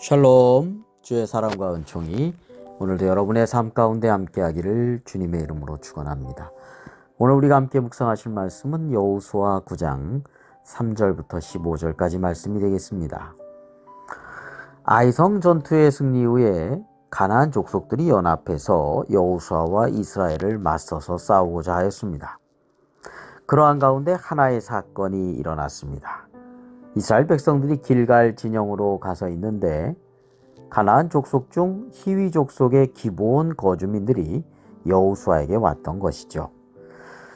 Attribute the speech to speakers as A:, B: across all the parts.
A: 샬롬, 주의 사랑과 은총이 오늘도 여러분의 삶 가운데 함께하기를 주님의 이름으로 축원합니다. 오늘 우리가 함께 묵상하실 말씀은 여호수아 9장 3절부터 15절까지 말씀이 되겠습니다. 아이성 전투의 승리 후에 가나안 족속들이 연합해서 여호수아와 이스라엘을 맞서서 싸우고자 하였습니다. 그러한 가운데 하나의 사건이 일어났습니다. 이스라엘 백성들이 길갈 진영으로 가서 있는데 가나안 족속 중 히위 족속의 기브온 거주민들이 여호수아에게 왔던 것이죠.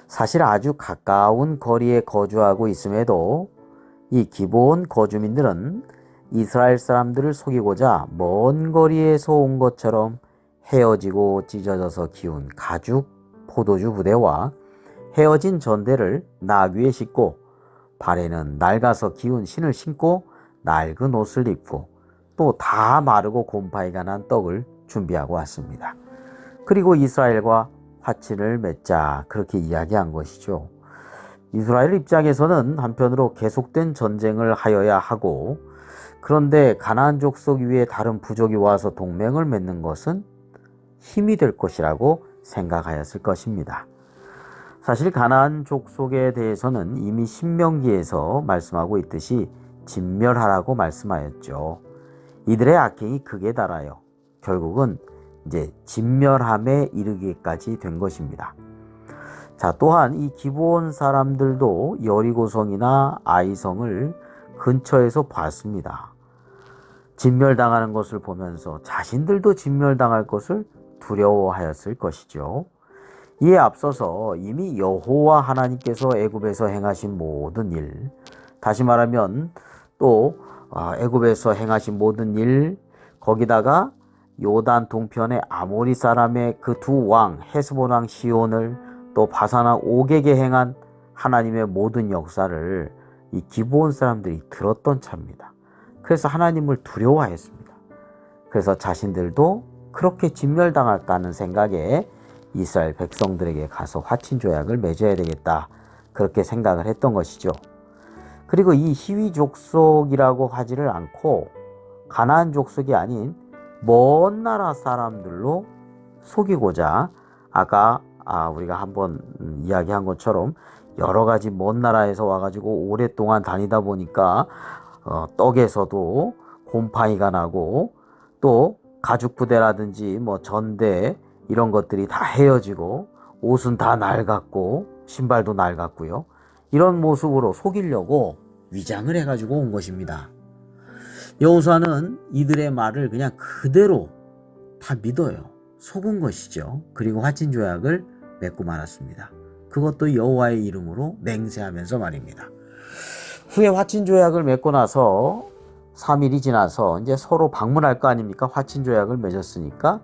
A: 사실 아주 가까운 거리에 거주하고 있음에도 이 기브온 거주민들은 이스라엘 사람들을 속이고자 먼 거리에서 온 것처럼 헤어지고 찢어져서 키운 가죽 포도주 부대와 헤어진 전대를 나귀에 싣고 발에는 낡아서 기운 신을 신고 낡은 옷을 입고 또 다 마르고 곰팡이가 난 떡을 준비하고 왔습니다. 그리고 이스라엘과 화친을 맺자 그렇게 이야기한 것이죠. 이스라엘 입장에서는 한편으로 계속된 전쟁을 하여야 하고, 그런데 가나안 족속 위에 다른 부족이 와서 동맹을 맺는 것은 힘이 될 것이라고 생각하였을 것입니다. 사실 가나안 족속에 대해서는 이미 신명기에서 말씀하고 있듯이 진멸하라고 말씀하였죠. 이들의 악행이 극에 달하여 결국은 이제 진멸함에 이르기까지 된 것입니다. 자, 또한 이 기브온 사람들도 여리고성이나 아이성을 근처에서 봤습니다. 진멸당하는 것을 보면서 자신들도 진멸당할 것을 두려워하였을 것이죠. 이에 앞서서 이미 여호와 하나님께서 애굽에서 행하신 모든 일, 다시 말하면 또 애굽에서 행하신 모든 일, 거기다가 요단 동편의 아모리 사람의 그 두 왕 헤스본 왕 시온을 또 바사나 옥에게 행한 하나님의 모든 역사를 이 기브온 사람들이 들었던 차입니다. 그래서 하나님을 두려워했습니다. 그래서 자신들도 그렇게 진멸당할까 하는 생각에 이스라엘 백성들에게 가서 화친 조약을 맺어야 되겠다, 그렇게 생각을 했던 것이죠. 그리고 이 히위 족속이라고 하지를 않고 가나안 족속이 아닌 먼 나라 사람들로 속이고자, 아까 우리가 한번 이야기한 것처럼 여러 가지 먼 나라에서 와가지고 오랫동안 다니다 보니까 떡에서도 곰팡이가 나고 또 가죽 부대라든지 뭐 전대 이런 것들이 다 헤어지고 옷은 다 낡았고 신발도 낡았고요. 이런 모습으로 속이려고 위장을 해가지고 온 것입니다. 여호수아는 이들의 말을 그냥 그대로 다 믿어요. 속은 것이죠. 그리고 화친 조약을 맺고 말았습니다. 그것도 여호와의 이름으로 맹세하면서 말입니다. 후에 화친 조약을 맺고 나서 3일이 지나서 이제 서로 방문할 거 아닙니까? 화친 조약을 맺었으니까.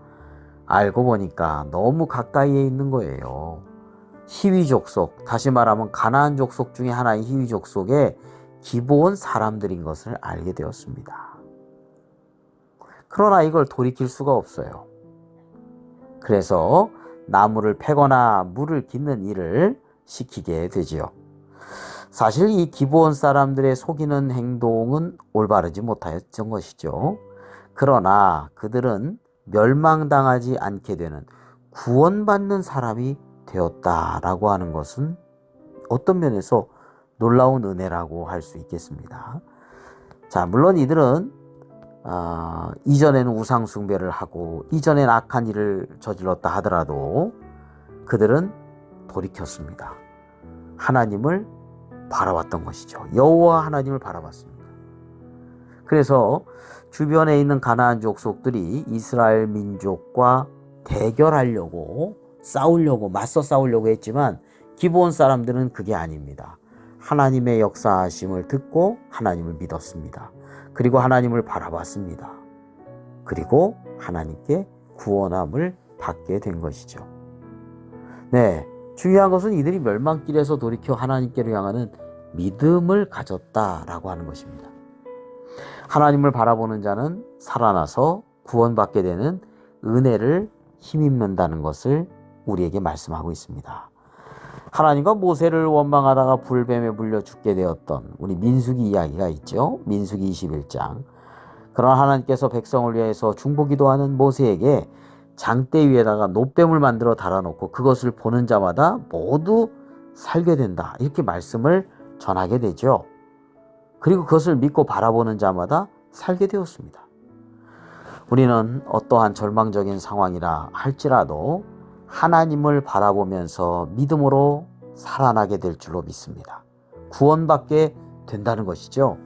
A: 알고 보니까 너무 가까이에 있는 거예요. 히위 족속, 다시 말하면 가나안 족속 중에 하나인 히위 족속에 기브온 사람들인 것을 알게 되었습니다. 그러나 이걸 돌이킬 수가 없어요. 그래서 나무를 패거나 물을 깃는 일을 시키게 되지요. 사실 이 기브온 사람들의 속이는 행동은 올바르지 못하였던 것이죠. 그러나 그들은 멸망당하지 않게 되는 구원받는 사람이 되었다라고 하는 것은 어떤 면에서 놀라운 은혜라고 할 수 있겠습니다. 자, 물론 이들은 이전에는 우상 숭배를 하고 이전엔 악한 일을 저질렀다 하더라도 그들은 돌이켰습니다. 하나님을 바라봤던 것이죠. 여호와 하나님을 바라봤습니다. 그래서 주변에 있는 가나안 족속들이 이스라엘 민족과 대결하려고 맞서 싸우려고 했지만 기브온 사람들은 그게 아닙니다. 하나님의 역사하심을 듣고 하나님을 믿었습니다. 그리고 하나님을 바라봤습니다. 그리고 하나님께 구원함을 받게 된 것이죠. 네, 중요한 것은 이들이 멸망길에서 돌이켜 하나님께로 향하는 믿음을 가졌다라고 하는 것입니다. 하나님을 바라보는 자는 살아나서 구원받게 되는 은혜를 힘입는다는 것을 우리에게 말씀하고 있습니다. 하나님과 모세를 원망하다가 불뱀에 물려 죽게 되었던 우리 민수기 이야기가 있죠. 민수기 21장. 그러나 하나님께서 백성을 위해서 중보기도하는 모세에게 장대 위에다가 놋뱀을 만들어 달아놓고 그것을 보는 자마다 모두 살게 된다, 이렇게 말씀을 전하게 되죠. 그리고 그것을 믿고 바라보는 자마다 살게 되었습니다. 우리는 어떠한 절망적인 상황이라 할지라도 하나님을 바라보면서 믿음으로 살아나게 될 줄로 믿습니다. 구원받게 된다는 것이죠.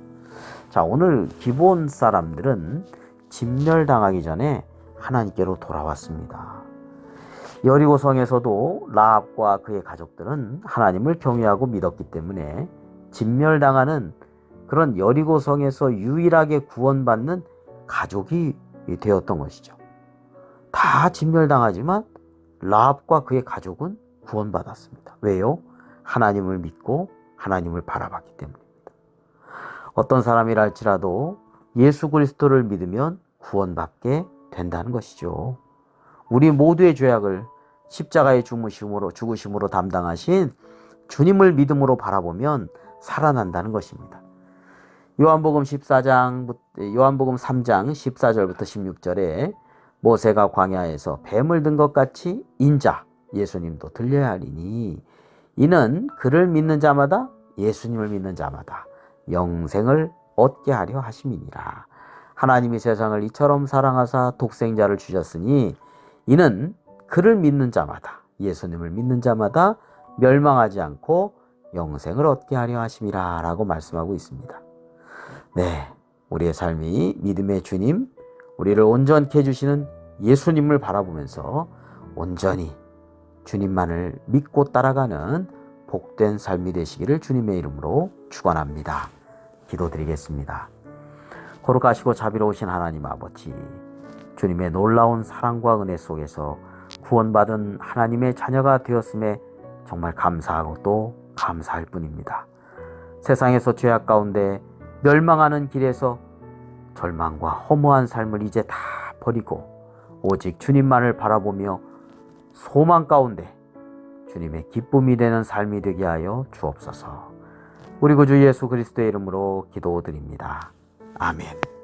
A: 자, 오늘 기브온 사람들은 진멸당하기 전에 하나님께로 돌아왔습니다. 여리고 성에서도 라합과 그의 가족들은 하나님을 경외하고 믿었기 때문에 진멸당하는 그런 여리고 성에서 유일하게 구원받는 가족이 되었던 것이죠. 다 진멸당하지만 라합과 그의 가족은 구원받았습니다. 왜요? 하나님을 믿고 하나님을 바라봤기 때문입니다. 어떤 사람이라 할지라도 예수 그리스도를 믿으면 구원받게 된다는 것이죠. 우리 모두의 죄악을 십자가의 죽으심으로 담당하신 주님을 믿음으로 바라보면 살아난다는 것입니다. 요한복음 3장 14절부터 16절에 모세가 광야에서 뱀을 든 것 같이 인자 예수님도 들려야 하리니 이는 그를 믿는 자마다, 예수님을 믿는 자마다 영생을 얻게 하려 하심이니라. 하나님이 세상을 이처럼 사랑하사 독생자를 주셨으니 이는 그를 믿는 자마다, 예수님을 믿는 자마다 멸망하지 않고 영생을 얻게 하려 하심이라 라고 말씀하고 있습니다. 네, 우리의 삶이 믿음의 주님, 우리를 온전케 해주시는 예수님을 바라보면서 온전히 주님만을 믿고 따라가는 복된 삶이 되시기를 주님의 이름으로 축원합니다. 기도드리겠습니다. 거룩하시고 자비로우신 하나님 아버지, 주님의 놀라운 사랑과 은혜 속에서 구원받은 하나님의 자녀가 되었음에 정말 감사하고 또 감사할 뿐입니다. 세상에서 죄악 가운데 멸망하는 길에서 절망과 허무한 삶을 이제 다 버리고 오직 주님만을 바라보며 소망 가운데 주님의 기쁨이 되는 삶이 되게 하여 주옵소서. 우리 구주 예수 그리스도의 이름으로 기도드립니다. 아멘.